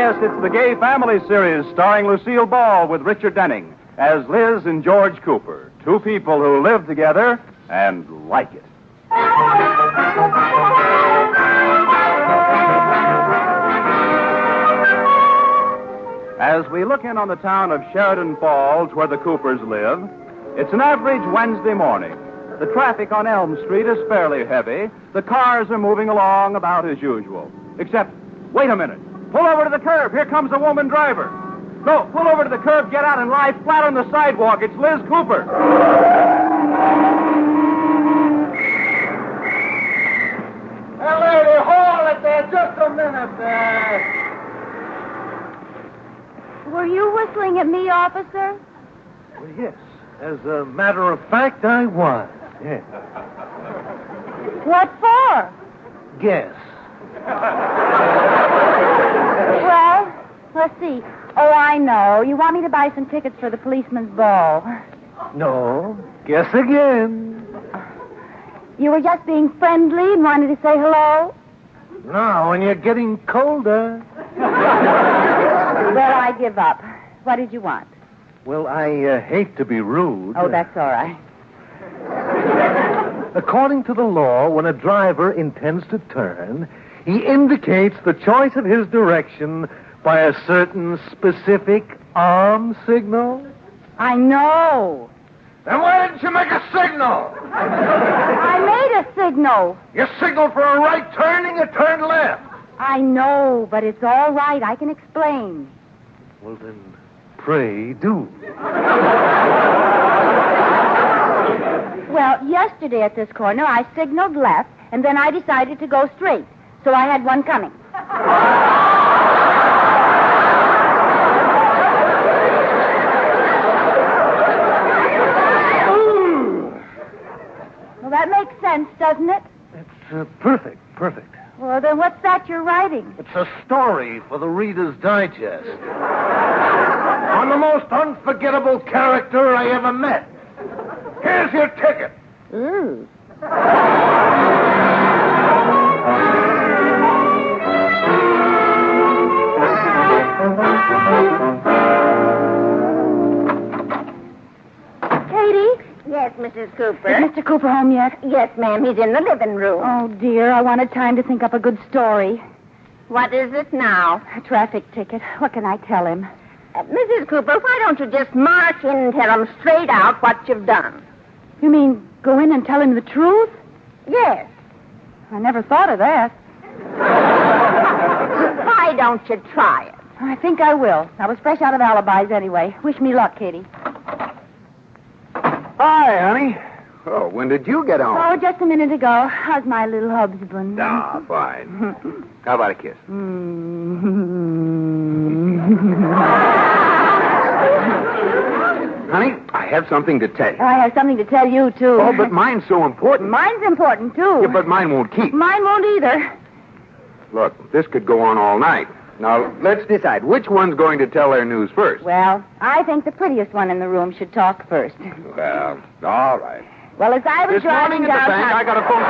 Yes, it's the Gay Family series starring Lucille Ball with Richard Denning as Liz and George Cooper, two people who live together and like it. As we look in on the town of Sheridan Falls, where the Coopers live, it's an average Wednesday morning. The traffic on Elm Street is fairly heavy. The cars are moving along about as usual. Except, wait a minute. Pull over to the curb. Here comes a woman driver. No, pull over to the curb, get out, and lie flat on the sidewalk. It's Liz Cooper. Hey, lady, hold it there just a minute there. Were you whistling at me, officer? Well, yes. As a matter of fact, I was. Yes. What for? Guess. Well, let's see. Oh, I know. You want me to buy some tickets for the policeman's ball. No. Guess again. You were just being friendly and wanted to say hello? No, when you're getting colder. Well, I give up. What did you want? Well, I hate to be rude. Oh, that's all right. According to the law, when a driver intends to turn, he indicates the choice of his direction by a certain specific arm signal. I know. Then why didn't you make a signal? I made a signal. You signaled for a right turn and you turned left. I know, but it's all right. I can explain. Well, then, pray do. Well, yesterday at this corner, I signaled left, and then I decided to go straight. So I had one coming. Well, that makes sense, doesn't it? It's perfect. Well, then what's that you're writing? It's a story for the Reader's Digest. On the most unforgettable character I ever met. Here's your ticket. Ooh. Katie? Yes, Mrs. Cooper. Is Mr. Cooper home yet? Yes, ma'am. He's in the living room. Oh, dear. I wanted time to think up a good story. What is it now? A traffic ticket. What can I tell him? Mrs. Cooper, why don't you just march in and tell him straight out what you've done? You mean go in and tell him the truth? Yes. I never thought of that. Why don't you try it? I think I will. I was fresh out of alibis anyway. Wish me luck, Katie. Hi, honey. Oh, when did you get home? Oh, just a minute ago. How's my little husband? Ah, fine. How about a kiss? Honey, I have something to tell you. I have something to tell you, too. Oh, but mine's so important. Mine's important, too. Yeah, but mine won't keep. Mine won't either. Look, this could go on all night. Now, let's decide which one's going to tell their news first. Well, I think the prettiest one in the room should talk first. Well, all right. Well, as I was This driving morning at the bank, I got a phone.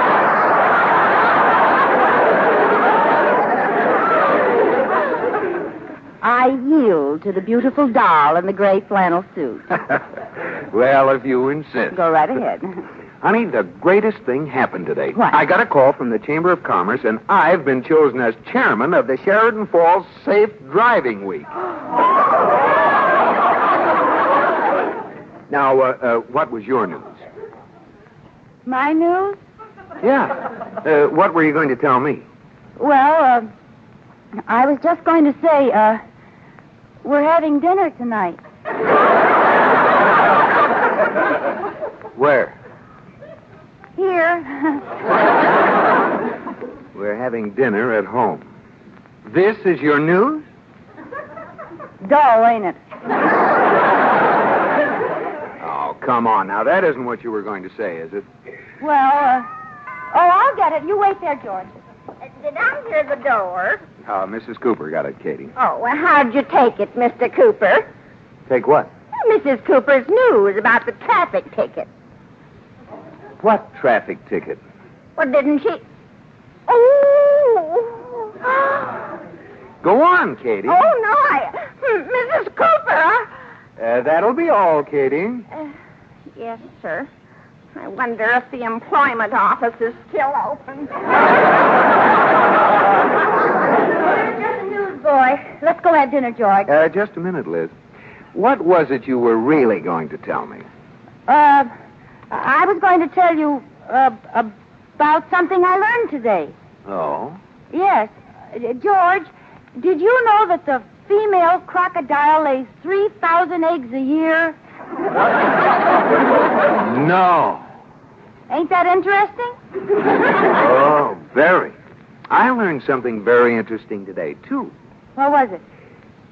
I yield to the beautiful doll in the gray flannel suit. Well, if you insist. Go right ahead. Honey, the greatest thing happened today. What? I got a call from the Chamber of Commerce, and I've been chosen as chairman of the Sheridan Falls Safe Driving Week. Now, what was your news? My news? Yeah. What were you going to tell me? Well, I was just going to say, we're having dinner tonight. Where? Here. We're having dinner at home. This is your news? Dull, ain't it? Oh, come on. Now, that isn't what you were going to say, is it? Well, I'll get it. You wait there, George. Did I hear the door? Mrs. Cooper got it, Katie. Oh, well, how'd you take it, Mr. Cooper? Take what? Mrs. Cooper's news about the traffic ticket. What traffic ticket? Well, didn't she... Oh! Go on, Katie. Oh, no, Mrs. Cooper. That'll be all, Katie. Yes, sir. I wonder if the employment office is still open. Just a newsboy. Let's go have dinner, George. Just a minute, Liz. What was it you were really going to tell me? I was going to tell you about something I learned today. Oh? Yes. George, did you know that the female crocodile lays 3,000 eggs a year? No. Ain't that interesting? Oh, very. I learned something very interesting today, too. What was it?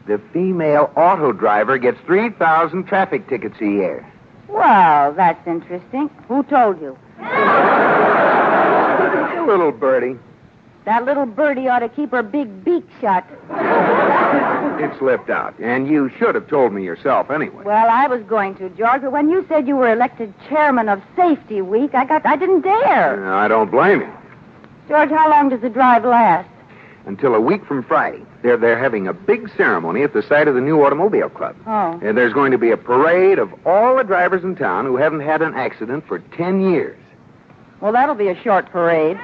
The female auto driver gets 3,000 traffic tickets a year. Well, that's interesting. Who told you? A little birdie. That little birdie ought to keep her big beak shut. It slipped out, and you should have told me yourself anyway. Well, I was going to, George, but when you said you were elected chairman of Safety Week, I didn't dare. I don't blame you. George, how long does the drive last? Until a week from Friday. They're having a big ceremony at the site of the new automobile club. Oh. And there's going to be a parade of all the drivers in town who haven't had an accident for 10 years. Well, that'll be a short parade.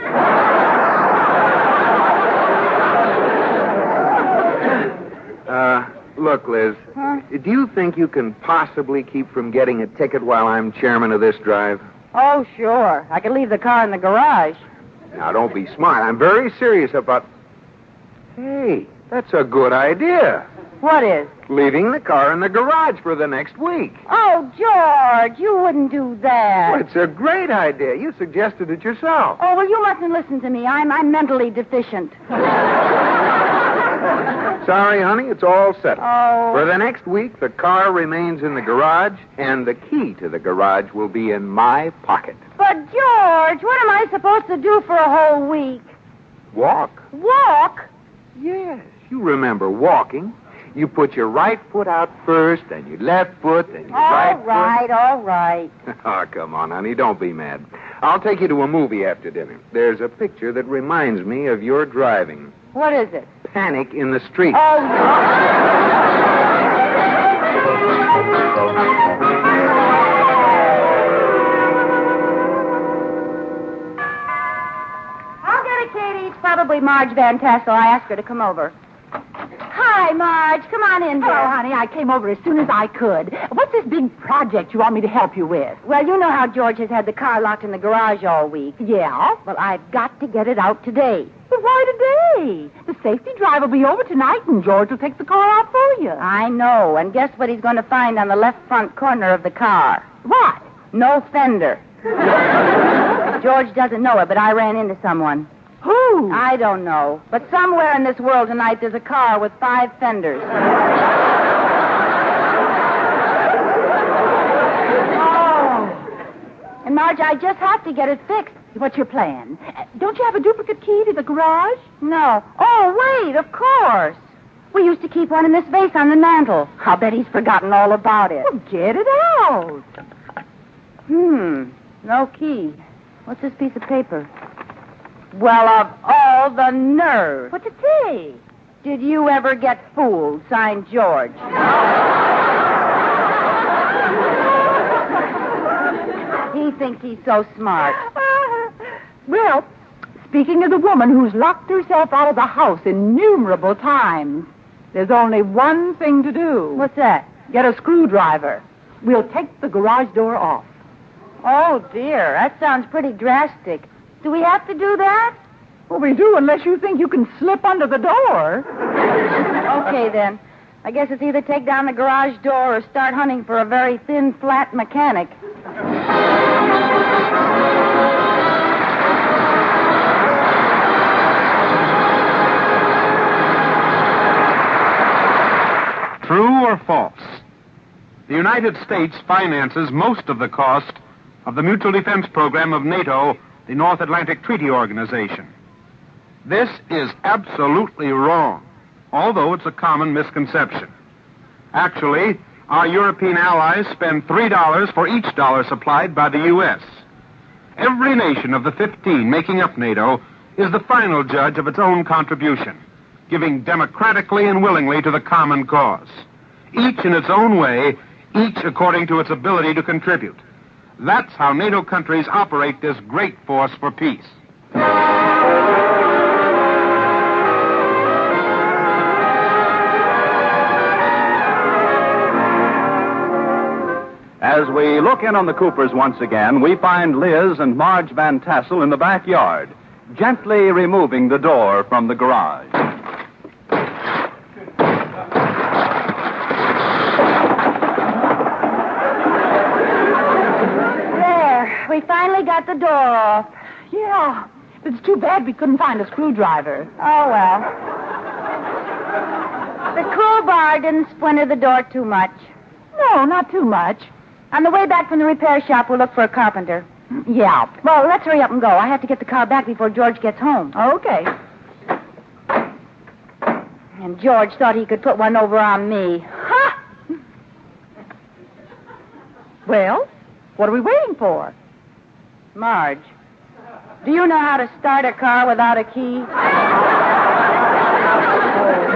Look, Liz, do you think you can possibly keep from getting a ticket while I'm chairman of this drive? Oh, sure. I could leave the car in the garage. Now, don't be smart. I'm very serious about... Hey, that's a good idea. What is? Leaving the car in the garage for the next week. Oh, George, you wouldn't do that. Well, it's a great idea. You suggested it yourself. Oh, well, you mustn't listen to me. I'm mentally deficient. Sorry, honey, it's all settled. Oh. For the next week, the car remains in the garage, and the key to the garage will be in my pocket. But, George, what am I supposed to do for a whole week? Walk? Walk? Yes, you remember walking. You put your right foot out first, then your left foot, then your right foot. All right. Oh, come on, honey, don't be mad. I'll take you to a movie after dinner. There's a picture that reminds me of your driving. What is it? Panic in the Street. Oh, I'll get it, Katie. It's probably Marge Van Tassel. I asked her to come over. Hi, Marge. Come on in, dear. Hello, honey. I came over as soon as I could. What's this big project you want me to help you with? Well, you know how George has had the car locked in the garage all week. Yeah? Well, I've got to get it out today. But why today? The safety drive will be over tonight, and George will take the car out for you. I know. And guess what he's going to find on the left front corner of the car? What? No fender. George doesn't know it, but I ran into someone. Who? I don't know. But somewhere in this world tonight there's a car with 5 fenders. Oh. And, Marge, I just have to get it fixed. What's your plan? Don't you have a duplicate key to the garage? No. Oh, wait, of course. We used to keep one in this vase on the mantel. I'll bet he's forgotten all about it. Well, get it out. No key. What's this piece of paper? Well, of all the nerve. What's it say? Did you ever get fooled? Signed, George. He thinks he's so smart. Well, speaking of the woman who's locked herself out of the house innumerable times, there's only one thing to do. What's that? Get a screwdriver. We'll take the garage door off. Oh, dear. That sounds pretty drastic. Do we have to do that? Well, we do, unless you think you can slip under the door. Okay, then. I guess it's either take down the garage door or start hunting for a very thin, flat mechanic. True or false? The United States finances most of the cost of the mutual defense program of NATO, the North Atlantic Treaty Organization. This is absolutely wrong, although it's a common misconception. Actually, our European allies spend $3 for each dollar supplied by the U.S. Every nation of the 15 making up NATO is the final judge of its own contribution. giving democratically and willingly to the common cause. Each in its own way, each according to its ability to contribute. That's how NATO countries operate this great force for peace. As we look in on the Coopers once again, we find Liz and Marge Van Tassel in the backyard, gently removing the door from the garage. There, we finally got the door off. Yeah, it's too bad we couldn't find a screwdriver. Oh, well. The crowbar didn't splinter the door too much. No, not too much. On the way back from the repair shop, we'll look for a carpenter. Yeah. Well, let's hurry up and go. I have to get the car back before George gets home. Okay. And George thought he could put one over on me. Ha! Well, what are we waiting for? Marge, do you know how to start a car without a key?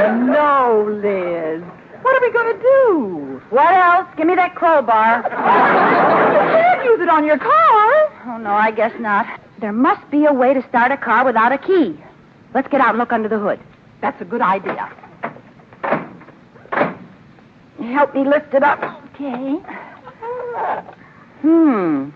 Oh, no, Liz. What are we going to do? What else? Give me that crowbar. You can't use it on your car. Oh, no, I guess not. There must be a way to start a car without a key. Let's get out and look under the hood. That's a good idea. Help me lift it up. Okay. Hmm.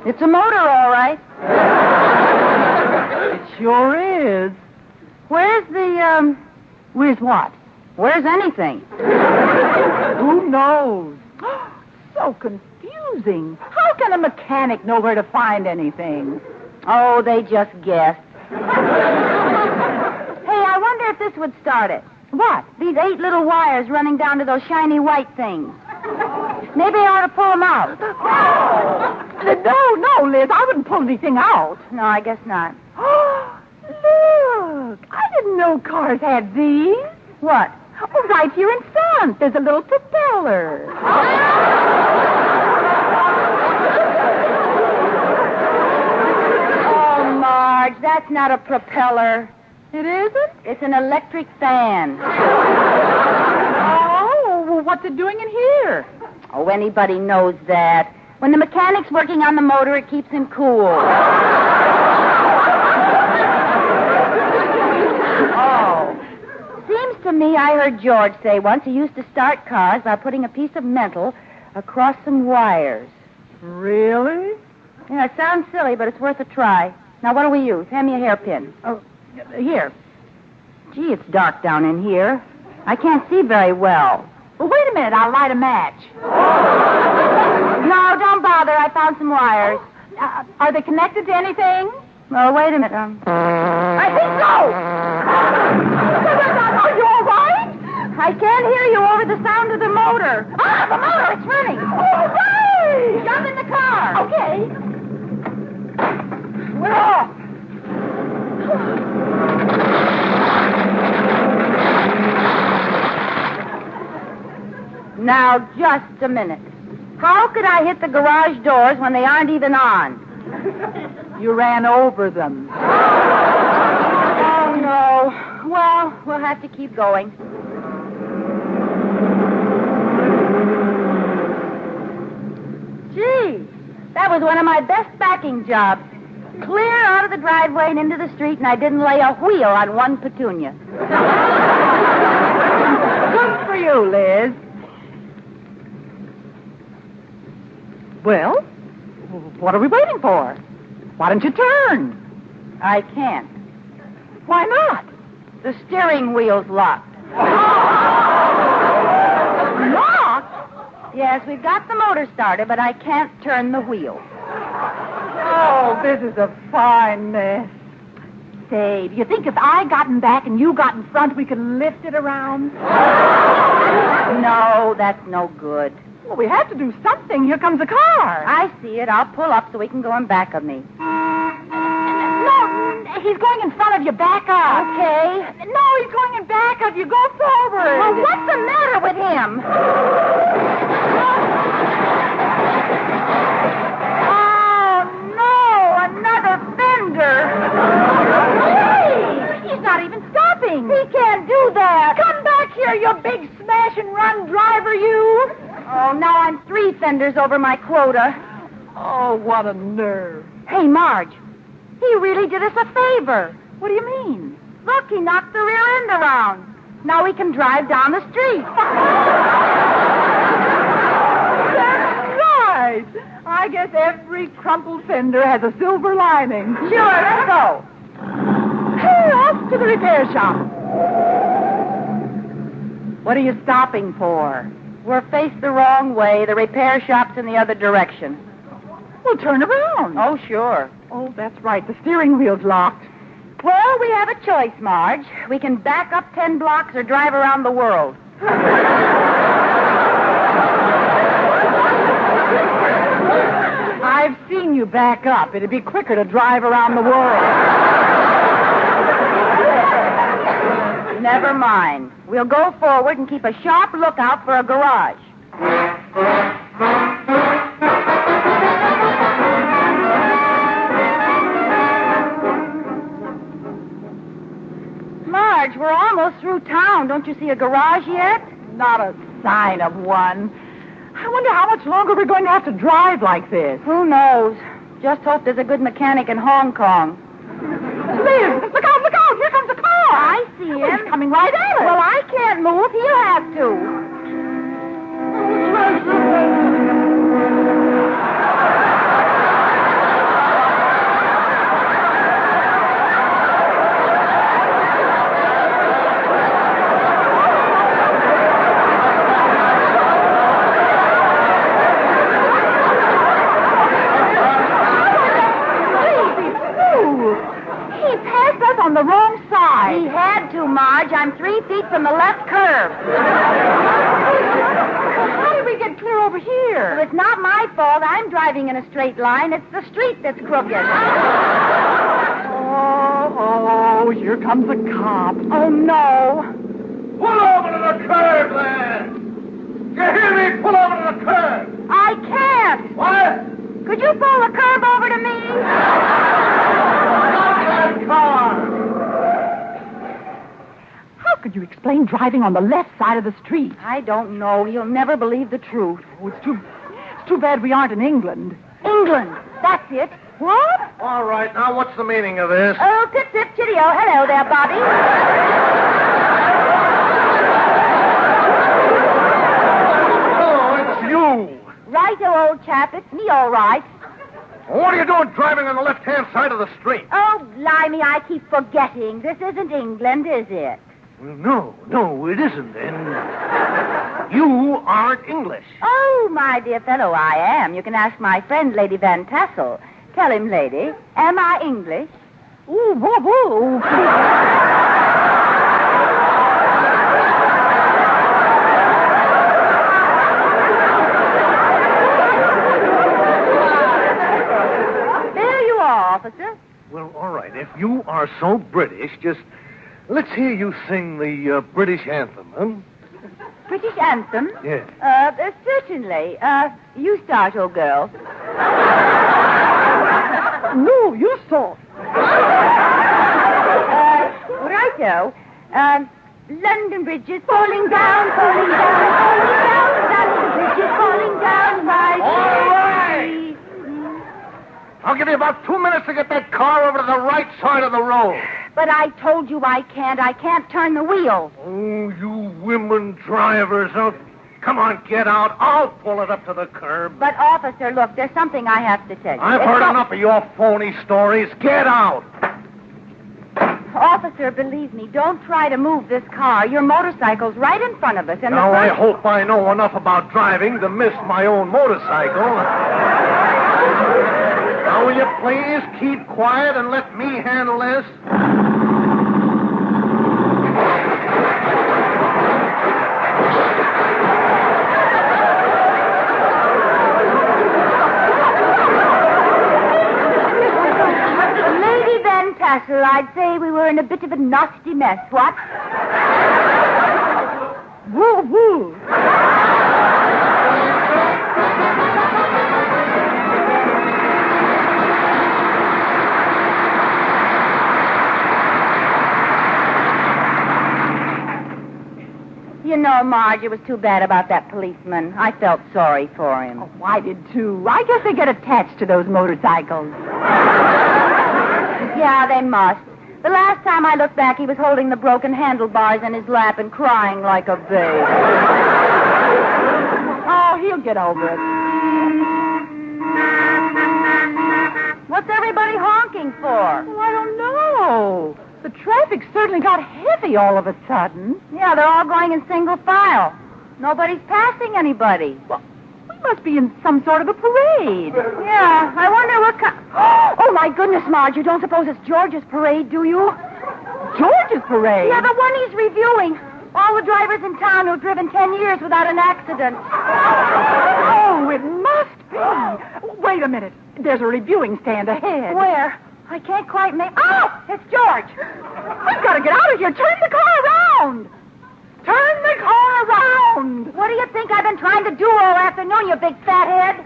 It's a motor, all right. It sure is. Where's the, Where's what? Where's anything? Who knows? So confusing. How can a mechanic know where to find anything? Oh, they just guessed. Hey, I wonder if this would start it. What? These 8 little wires running down to those shiny white things. Maybe I ought to pull them out. No, Liz, I wouldn't pull anything out. No, I guess not. Look, I didn't know cars had these. What? Oh, right here in front. There's a little propeller. Oh, Marge, that's not a propeller. It isn't? It's an electric fan. Oh, well, what's it doing in here? Oh, anybody knows that. When the mechanic's working on the motor, it keeps him cool. Oh. Seems to me I heard George say once he used to start cars by putting a piece of metal across some wires. Really? Yeah, it sounds silly, but it's worth a try. Now, what do we use? Hand me a hairpin. Oh, here. Gee, it's dark down in here. I can't see very well. Well, wait a minute. I'll light a match. No, don't bother. I found some wires. Are they connected to anything? Oh, wait a minute. I think so. Are you all right? I can't hear you over the sound of the motor. Ah, the motor! It's running. All right. Jump in the car. Okay. We're off. Now, just a minute. How could I hit the garage doors when they aren't even on? You ran over them. Oh, no. Well, we'll have to keep going. Gee, that was one of my best backing jobs. Clear out of the driveway and into the street, and I didn't lay a wheel on one petunia. Good for you, Liz. Well, what are we waiting for? Why don't you turn? I can't. Why not? The steering wheel's locked. Locked? Yes, we've got the motor started, but I can't turn the wheel. Oh, this is a fine mess. Say, do you think if I got in back and you got in front, we could lift it around? No, that's no good. Well, we have to do something. Here comes a car. I see it. I'll pull up so he can go in back of me. No, he's going in front of you. Back up. Okay. No, he's going in back of you. Go forward. Well, what's the matter with him? here, you big smash-and-run driver, you! Oh, now I'm 3 fenders over my quota. Oh, what a nerve. Hey, Marge, he really did us a favor. What do you mean? Look, he knocked the rear end around. Now we can drive down the street. That's right. I guess every crumpled fender has a silver lining. Sure, let's go. Hey, off to the repair shop. What are you stopping for? We're faced the wrong way. The repair shop's in the other direction. Well, turn around. Oh, sure. Oh, that's right. The steering wheel's locked. Well, we have a choice, Marge. We can back up 10 blocks or drive around the world. I've seen you back up. It'd be quicker to drive around the world. Never mind. We'll go forward and keep a sharp lookout for a garage. Marge, we're almost through town. Don't you see a garage yet? Not a sign of one. I wonder how much longer we're going to have to drive like this. Who knows? Just hope there's a good mechanic in Hong Kong. Liz, look out, look out. Here comes a car. I see him. He's coming right at us. Well, I can't move. He'll have to. On the wrong side. He had to, Marge. I'm 3 feet from the left curb. How did we get clear over here? Well, it's not my fault. I'm driving in a straight line. It's the street that's crooked. Oh, here comes a cop. Oh, no. Pull over to the curb, lad! You hear me? Pull over to the curb! I can't. What? Could you pull the curb over to me? Stop that car! How could you explain driving on the left side of the street? I don't know. You'll never believe the truth. Oh, it's too bad we aren't in England. England. That's it. What? All right, now what's the meaning of this? Oh, tip, tip, chitty-o. Hello there, Bobby. Oh, it's you! Righto, old chap. It's me, all right. What are you doing driving on the left-hand side of the street? Oh, blimey, I keep forgetting. This isn't England, is it? No, it isn't. And you aren't English. Oh, my dear fellow, I am. You can ask my friend, Lady Van Tassel. Tell him, lady, am I English? Ooh, whoa, whoa. There you are, officer. Well, all right. If you are so British, just let's hear you sing the British anthem, huh? British anthem? Yes. Certainly. You start, old girl. No, you stop. Righto. London Bridge is falling down, falling down, falling down. London Bridge is falling down, my All right. I'll give you about 2 minutes to get that car over to the right side of the road. But I told you I can't. I can't turn the wheel. Oh, you women drivers. Oh, come on, get out. I'll pull it up to the curb. But, officer, look, there's something I have to tell you. I've heard enough of your phony stories. Get out. Officer, believe me, don't try to move this car. Your motorcycle's right in front of us. And Now, I hope I know enough about driving to miss my own motorcycle. Now, will you please keep quiet and let me handle this? Lady Van Tassel, I'd say we were in a bit of a nasty mess, what? Woo, woo. You know, Marge, it was too bad about that policeman. I felt sorry for him. Oh, I did, too. I guess they get attached to those motorcycles. Yeah, they must. The last time I looked back, he was holding the broken handlebars in his lap and crying like a babe. Oh, he'll get over it. What's everybody honking for? Well, I don't know. The traffic certainly got heavy all of a sudden. Yeah, they're all going in single file. Nobody's passing anybody. Well, we must be in some sort of a parade. Yeah, I wonder what Oh, my goodness, Marge, you don't suppose it's George's parade, do you? George's parade? Yeah, the one he's reviewing. All the drivers in town who've driven 10 years without an accident. Oh, it must be. Wait a minute. There's a reviewing stand ahead. Where? I can't quite make... Oh, it's George. We've got to get out of here. Turn the car around. Turn the car around. What do you think I've been trying to do all afternoon, you big fathead?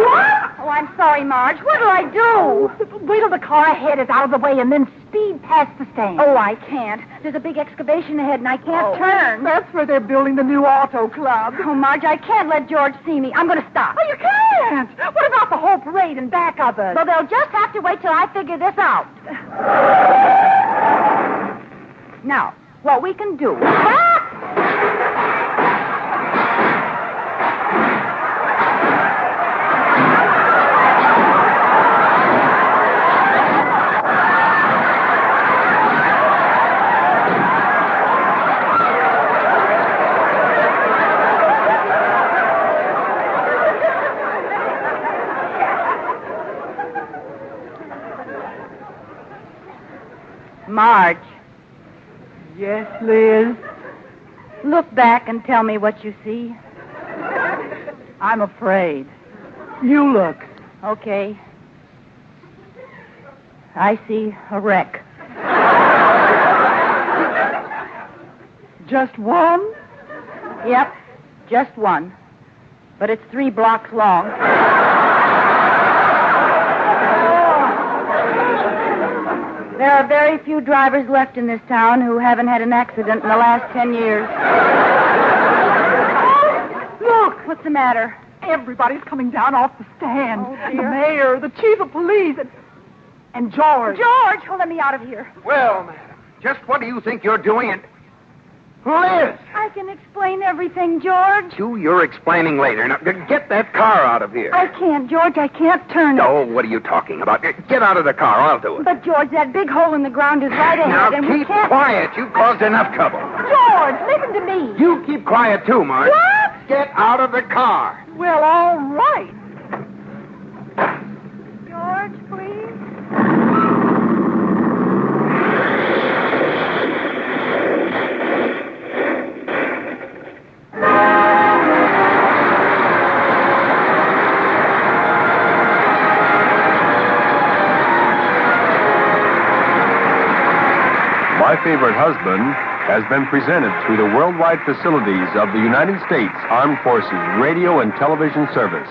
What? Oh, I'm sorry, Marge. What'll I do? Wait till the car ahead is out of the way and then speed past the stand. Oh, I can't. There's a big excavation ahead and I can't turn. That's where they're building the new auto club. Oh, Marge, I can't let George see me. I'm going to stop. Oh, you can't. What about the whole parade in back of us? Well, they'll just have to wait till I figure this out. Now, what we can do... Marge. Yes, Liz? Look back and tell me what you see. I'm afraid. You look. Okay. I see a wreck. Just one? Yep, just one. But it's 3 blocks long. There are very few drivers left in this town who haven't had an accident in the last 10 years. Look! What's the matter? Everybody's coming down off the stand. Oh, The dear. mayor, the chief of police, and George. George, let me out of here. Well, madam, just what do you think you're doing? And Liz! I can explain everything, George. You're explaining later. Now, get that car out of here. I can't, George. I can't turn it. Oh, what are you talking about? Get out of the car. I'll do it. But, George, that big hole in the ground is right ahead, Now, and we keep can't... quiet. You've caused enough trouble. George, listen to me. You keep quiet, too, Marge. What? Get out of the car. Well, all right. George, please. My Favorite Husband has been presented through the worldwide facilities of the United States Armed Forces Radio and Television Service.